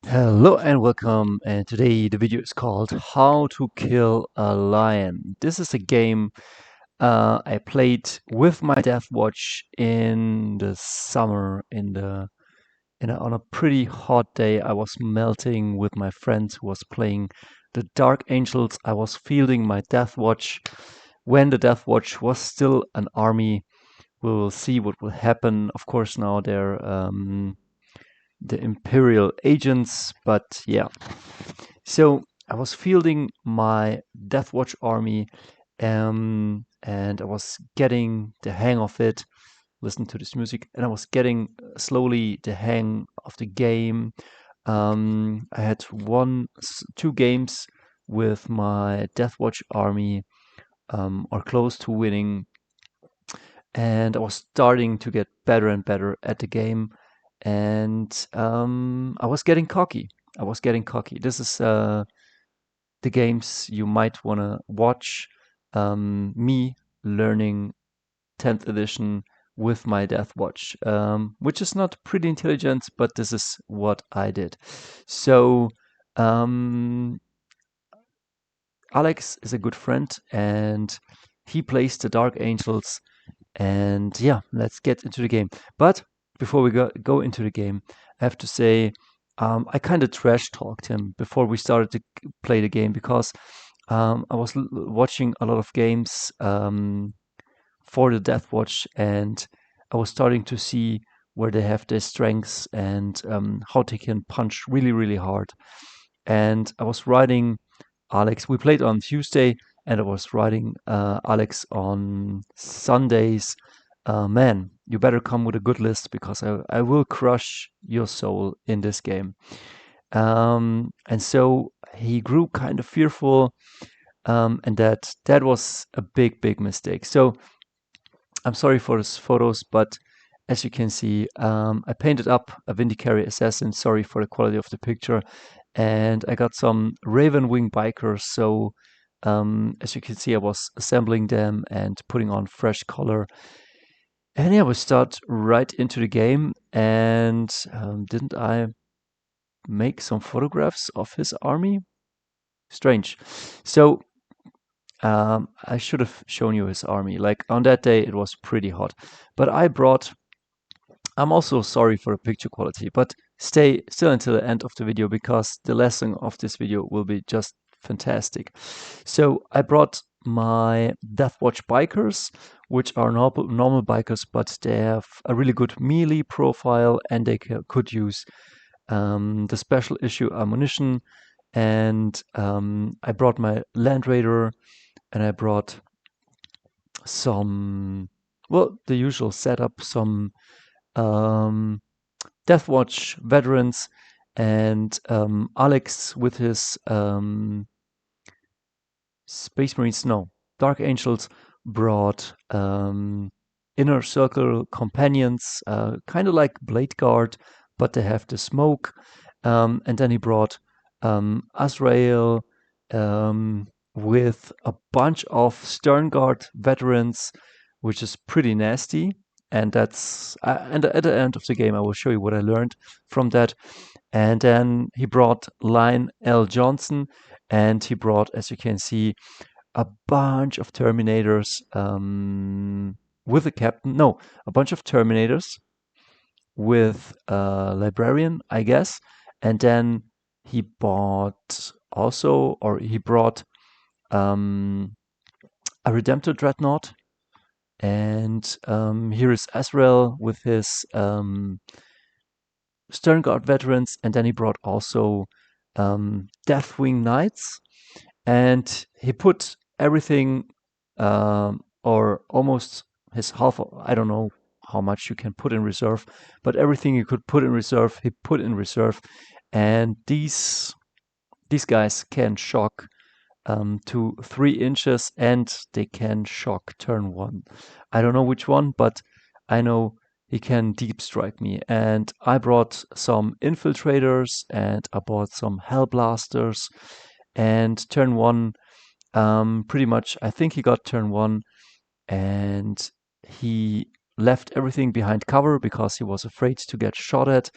Hello and welcome, and today the video is called How to Kill a Lion. This is a game I played with my Deathwatch in the summer on a pretty hot day. I was melting with my friends who was playing the Dark Angels. I was fielding my Deathwatch when the Deathwatch was still an army. We will see what will happen. Of course, now they're the Imperial agents, but yeah. So I was fielding my Deathwatch army, and I was getting the hang of it. Listen to this music, and I was getting slowly the hang of the game. I had two games with my Deathwatch army, or close to winning, and I was starting to get better and better at the game, and I was getting cocky. I was getting cocky. This is the games you might want to watch. Me learning 10th edition with my Deathwatch, which is not pretty intelligent, but this is what I did. So um, Alex is a good friend, and he plays the Dark Angels. And yeah, let's get into the game. But before we go into the game, I have to say I kind of trash talked him before we started to play the game because I was watching a lot of games for the Deathwatch, and I was starting to see where they have their strengths and how they can punch really, really hard. And I was writing Alex. We played on Tuesday, and I was writing Alex on Sundays. Man, you better come with a good list because I will crush your soul in this game. And so he grew kind of fearful, and that was a big, big mistake. So I'm sorry for those photos, but as you can see, I painted up a Vindicary Assassin. Sorry for the quality of the picture. And I got some Raven Wing bikers. So as you can see, I was assembling them and putting on fresh color. And yeah, we start right into the game. And didn't I make some photographs of his army? Strange. So I should have shown you his army. Like on that day, it was pretty hot. But I'm also sorry for the picture quality, but stay still until the end of the video because the lesson of this video will be just fantastic. So I brought my Deathwatch bikers, which are normal bikers, but they have a really good melee profile and they could use the special issue ammunition. And I brought my Land Raider, and I brought some, well, the usual setup, some um, Deathwatch veterans, and Alex with his Space Marines, no, Dark Angels brought Inner Circle companions, kind of like Blade Guard, but they have the smoke. And then he brought AZREAL with a bunch of Stern Guard veterans, which is pretty nasty. And that's and at the end of the game, I will show you what I learned from that. And then he brought Line L. Johnson, and he brought, as you can see, a bunch of Terminators with a captain. No, a bunch of Terminators with a librarian, I guess. And then he bought also, or he brought a Redemptor Dreadnought. And here is AZREAL with his Stern Guard veterans. And then he brought also Deathwing Knights. And he put everything, or almost his half, I don't know how much you can put in reserve, but everything you could put in reserve, he put in reserve. And these guys can shock to 3 inches, and they can shock turn 1. I don't know which one, but I know he can deep strike me. And I brought some infiltrators, and I bought some hellblasters. And turn 1, pretty much, I think he got turn 1, and he left everything behind cover because he was afraid to get shot at.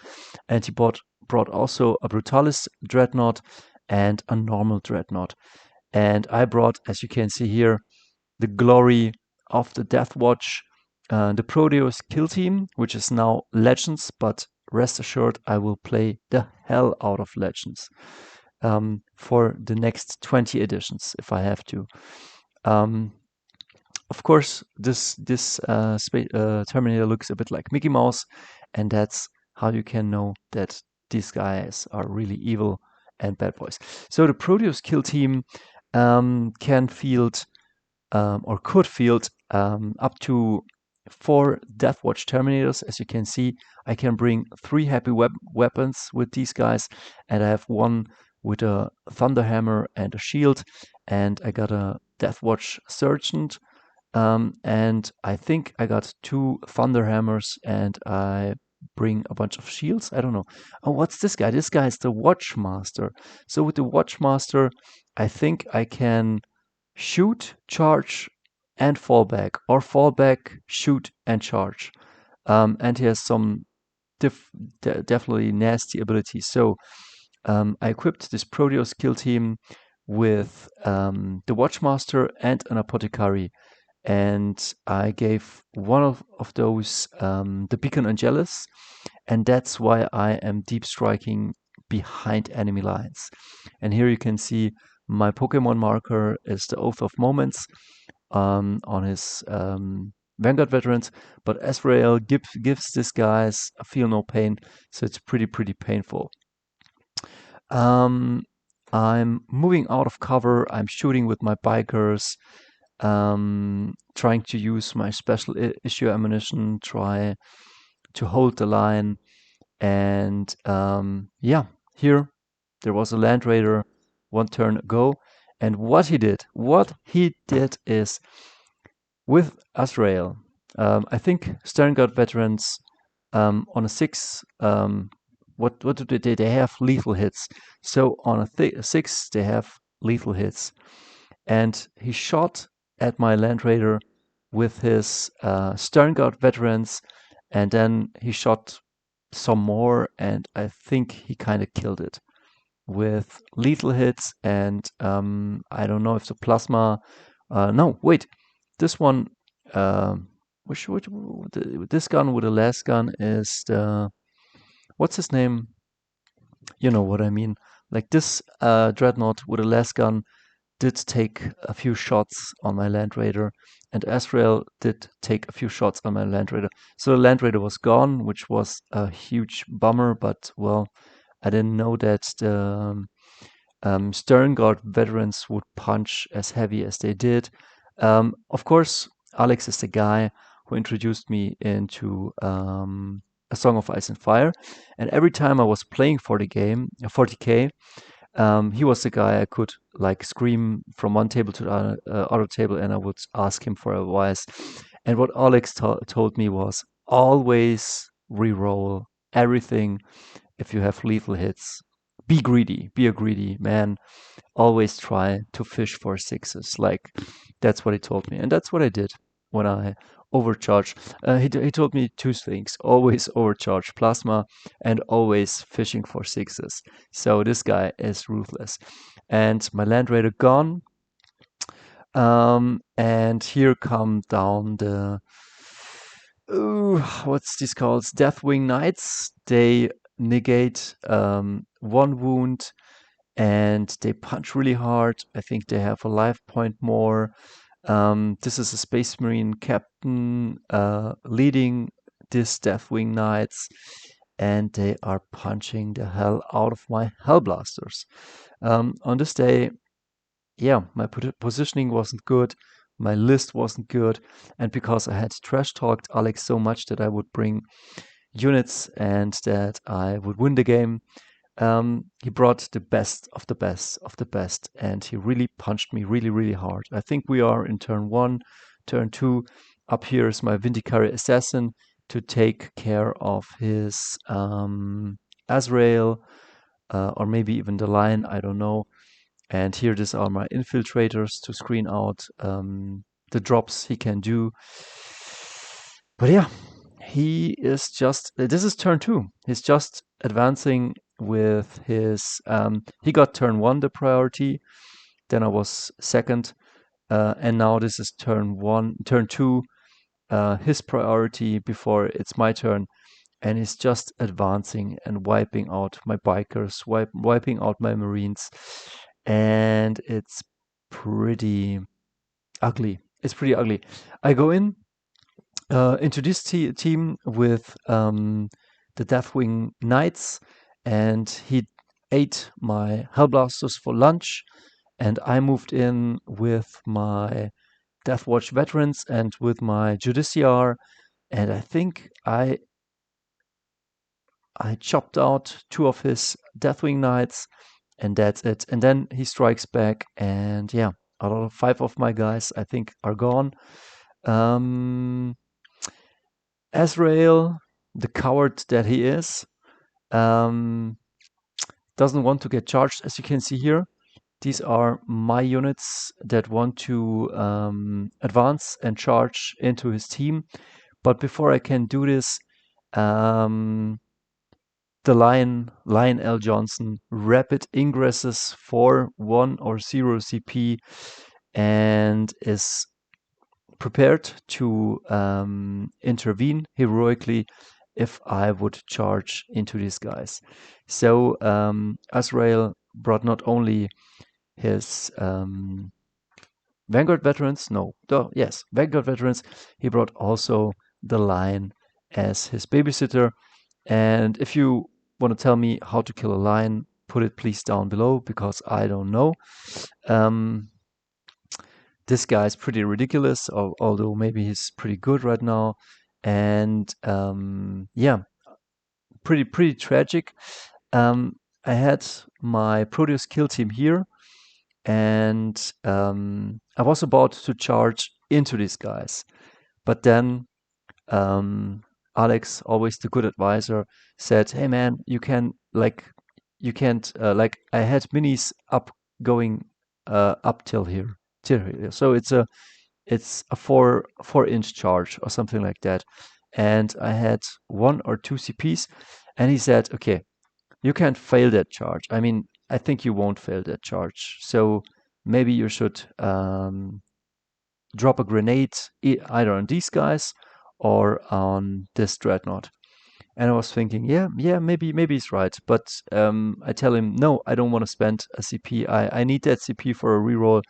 And he bought brought also a Brutalis Dreadnought and a normal Dreadnought. And I brought, as you can see here, the glory of the Deathwatch, the Proteus Kill Team, which is now Legends, but rest assured I will play the hell out of Legends for the next 20 editions if I have to. Of course, this Terminator looks a bit like Mickey Mouse, and that's how you can know that these guys are really evil and bad boys. So the Proteus Kill Team can field or could field up to 4 Deathwatch Terminators. As you can see, I can bring 3 heavy weapons with these guys, and I have one with a Thunderhammer and a shield, and I got a Deathwatch Sergeant, and I think I got 2 Thunderhammers, and I bring a bunch of shields. I don't know. Oh, what's this guy? This guy is the Watchmaster. So with the Watchmaster, I think I can shoot, charge, and fall back, or fall back, shoot, and charge. And he has some definitely nasty abilities. So I equipped this Proteus Kill Team with the Watchmaster and an Apothecary. And I gave one of those the Beacon Angelus, and that's why I am deep striking behind enemy lines. And here you can see my Pokemon marker is the Oath of Moments on his Vanguard veterans, but AZREAL gives these guys a feel no pain, so it's pretty painful. I'm moving out of cover. I'm shooting with my bikers, trying to use my special issue ammunition, try to hold the line, and yeah, here there was a Land Raider one turn ago, and what he did is with AZREAL. I think Sterngard veterans on a 6. What do they have? Lethal hits. So on a 6 they have lethal hits, and he shot at my Land Raider with his Sterngard veterans, and then he shot some more, and I think he kind of killed it with lethal hits. And I don't know if the plasma. No, wait, this one. This gun with the last gun is the, what's his name? You know what I mean. Like this Dreadnought with the last gun did take a few shots on my Land Raider, and AZREAL did take a few shots on my Land Raider. So the Land Raider was gone, which was a huge bummer, but well, I didn't know that the Sterngard veterans would punch as heavy as they did. Of course, Alex is the guy who introduced me into A Song of Ice and Fire, and every time I was playing for the game, 40k, he was the guy I could like scream from one table to the other table, and I would ask him for advice. And what Alex told me was always re-roll everything if you have lethal hits. Be greedy, be a greedy man. Always try to fish for 6s. Like that's what he told me, and that's what I did when I overcharged. He told me 2 things: always overcharge plasma, and always fishing for 6s. So this guy is ruthless. And my Land Raider gone. And here come down the what's these called? Deathwing Knights. They negate 1 wound, and they punch really hard. I think they have a life point more. This is a Space Marine captain leading this Deathwing Knights, and they are punching the hell out of my Hellblasters. On this day, yeah, my positioning wasn't good, my list wasn't good, and because I had trash talked Alex so much that I would bring units and that I would win the game, he brought the best of the best of the best, and he really punched me really hard. I think we are in turn 1, turn 2. Up here is my Vindicary Assassin to take care of his AZREAL, or maybe even the Lion, I don't know. And here these are my infiltrators to screen out the drops he can do. But yeah, he is just, this is turn 2. He's just advancing with his. He got turn 1 the priority, then I was second, and now this is turn 2, his priority before it's my turn, and he's just advancing and wiping out my bikers, wiping out my marines, and it's pretty ugly. It's pretty ugly. I go into this team with the Deathwing Knights, and he ate my Hellblasters for lunch, and I moved in with my Deathwatch veterans and with my Judiciar, and I think I chopped out 2 of his Deathwing Knights, and that's it. And then he strikes back, and yeah, out of 5 of my guys, I think, are gone. AZREAL, the coward that he is, doesn't want to get charged, as you can see here. These are my units that want to advance and charge into his team. But before I can do this, the Lion L. Johnson, rapid ingresses for 1 or 0 CP and is prepared to intervene heroically if I would charge into these guys. So AZREAL brought not only his Vanguard veterans, Vanguard veterans, he brought also the Lion as his babysitter. And if you want to tell me how to kill a lion, put it please down below, because I don't know. This guy is pretty ridiculous, although maybe he's pretty good right now. And yeah, pretty tragic. I had my Proteus kill team here, and I was about to charge into these guys. But then Alex, always the good advisor, said, "Hey man, you can't like I had minis up going up till here, So it's a 4-inch charge or something like that, and I had 1 or 2 CPs, and he said, okay, you can't fail that charge. I mean, I think you won't fail that charge. So maybe you should drop a grenade either on these guys or on this dreadnought." And I was thinking, yeah, maybe he's right. But I tell him, no, I don't want to spend a CP. I need that CP for a reroll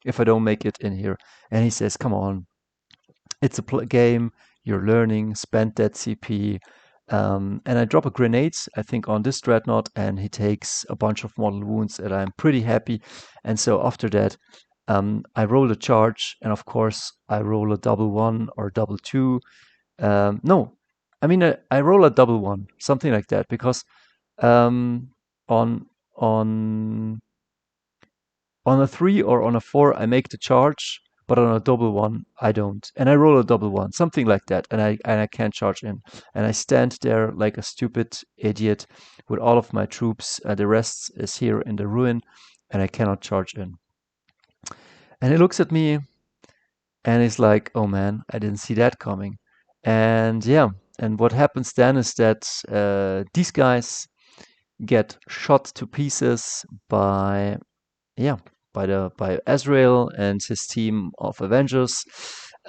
if I don't make it in here. And he says, come on, it's a game. You're learning. Spend that CP. And I drop a grenade, I think, on this dreadnought, and he takes a bunch of mortal wounds, and I'm pretty happy. And so after that, I roll a charge, and of course, I roll a double 1 or double 2. No, I mean, I roll a double 1, something like that, because on on on a 3 or on a 4, I make the charge, but on a double 1, I don't. And I roll a double 1, something like that, and I can't charge in. And I stand there like a stupid idiot with all of my troops. The rest is here in the ruin, and I cannot charge in. And he looks at me, and he's like, "Oh man, I didn't see that coming." And yeah, and what happens then is that these guys get shot to pieces by AZREAL and his team of Avengers.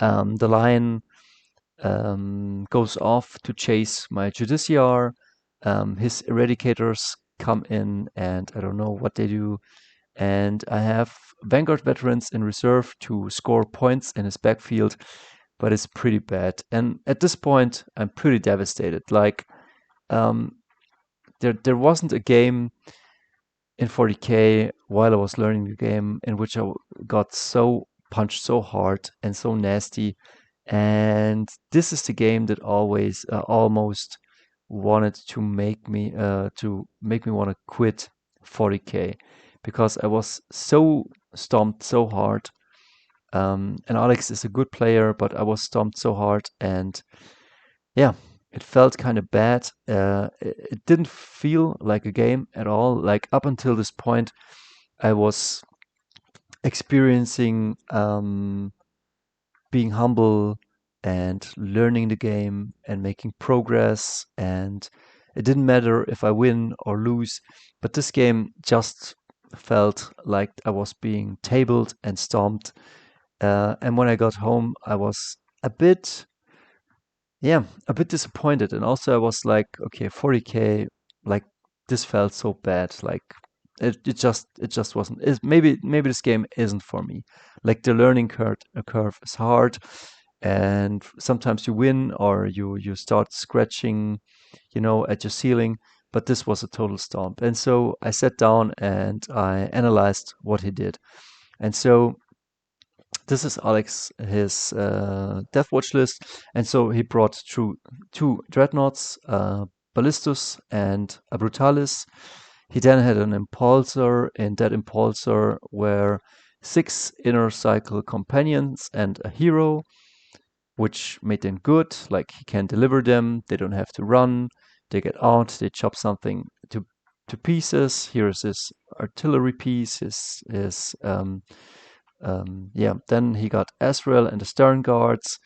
The Lion goes off to chase my Judiciar. His Eradicators come in, and I don't know what they do. And I have Vanguard veterans in reserve to score points in his backfield, but it's pretty bad. And at this point, I'm pretty devastated. Like, there wasn't a game in 40k while I was learning the game in which I got so punched so hard and so nasty. And this is the game that always almost wanted to make me want to quit 40k, because I was so stomped so hard. And Alex is a good player, but I was stomped so hard, and yeah, it felt kind of bad. It didn't feel like a game at all. Like up until this point, I was experiencing being humble and learning the game and making progress, and It didn't matter if I win or lose, but this game just felt like I was being tabled and stomped. And when I got home, I was a bit, yeah, a bit disappointed. And also I was like, okay, 40K, like this felt so bad. Like it just wasn't. Maybe this game isn't for me. Like the learning curve is hard, and sometimes you win or you start scratching, at your ceiling. But this was a total stomp. And so I sat down and I analyzed what he did. And so this is Alex, his Deathwatch list. And so he brought through two Dreadnoughts, Ballistus and a Brutalis. He then had an Impulsor. In that Impulsor were 6 inner cycle companions and a hero, which made them good. Like he can deliver them, they don't have to run, they get out, they chop something to pieces. Here's his artillery piece, then he got AZREAL and the Stern Guards,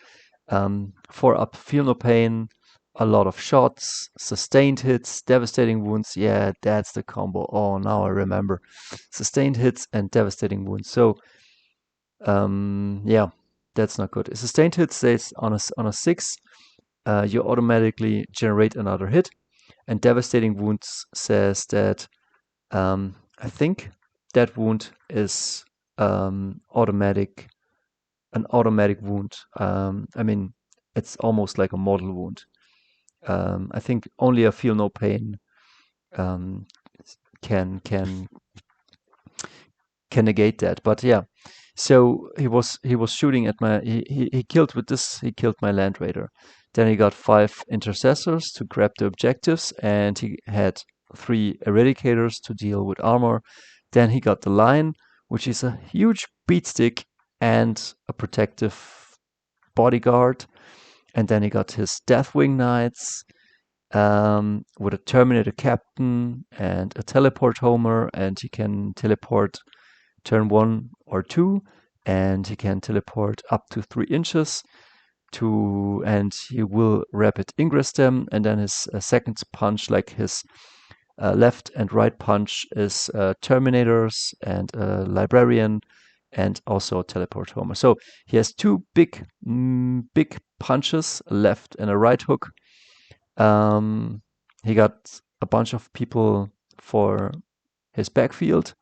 4 up, feel no pain, a lot of shots, sustained hits, devastating wounds. Yeah, that's the combo. Oh, now I remember. Sustained hits and devastating wounds. So, yeah, that's not good. Sustained hit stays on a 6. You automatically generate another hit. And devastating wounds says that I think that wound is automatic, an automatic wound. I mean, it's almost like a mortal wound. I think only a feel no pain um, can negate that. But yeah, so he was shooting at my he killed with this. He killed my Land Raider. Then he got 5 intercessors to grab the objectives, and he had 3 eradicators to deal with armor. Then he got the Lion, which is a huge beatstick and a protective bodyguard. And then he got his Deathwing Knights with a Terminator Captain and a Teleport Homer, and he can teleport turn 1 or 2, and he can teleport up to 3 inches and he will rapid ingress them. And then his second punch, like his left and right punch, is Terminators and Librarian and also Teleport Homer. So he has 2 big punches, a left and a right hook. He got a bunch of people for his backfield.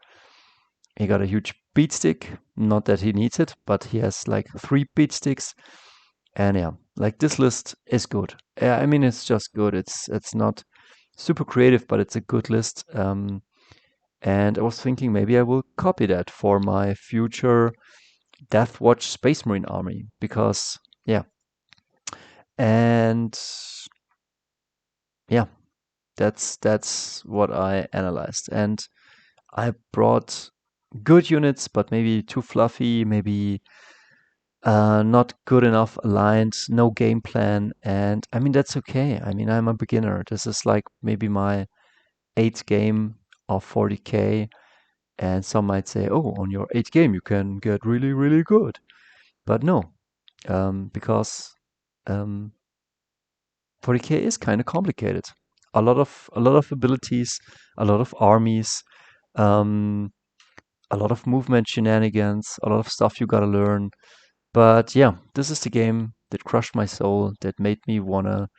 He got a huge beatstick. Not that he needs it, but he has like 3 beatsticks. And yeah, like this list is good. Yeah, I mean, it's just good. It's not super creative, but it's a good list. And I was thinking maybe I will copy that for my future Deathwatch Space Marine army because yeah, and yeah, that's what I analyzed. And I brought good units, but maybe too fluffy, maybe not good enough aligned, no game plan. And I mean, that's okay. I mean, I'm a beginner. This is like maybe my 8th game of 40K. And some might say, oh, on your 8th game, you can get really, really good. But no, because 40K is kind of complicated. A lot of abilities, a lot of armies, um, a lot of movement shenanigans, a lot of stuff you gotta learn. But yeah, this is the game that crushed my soul, that made me wanna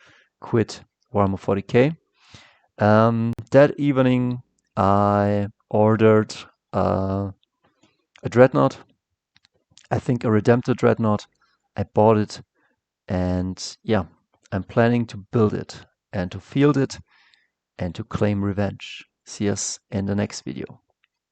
quit Warhammer 40K. That evening, I ordered a Dreadnought. I think a Redemptor Dreadnought. I bought it, and yeah, I'm planning to build it and to field it and to claim revenge. See us in the next video.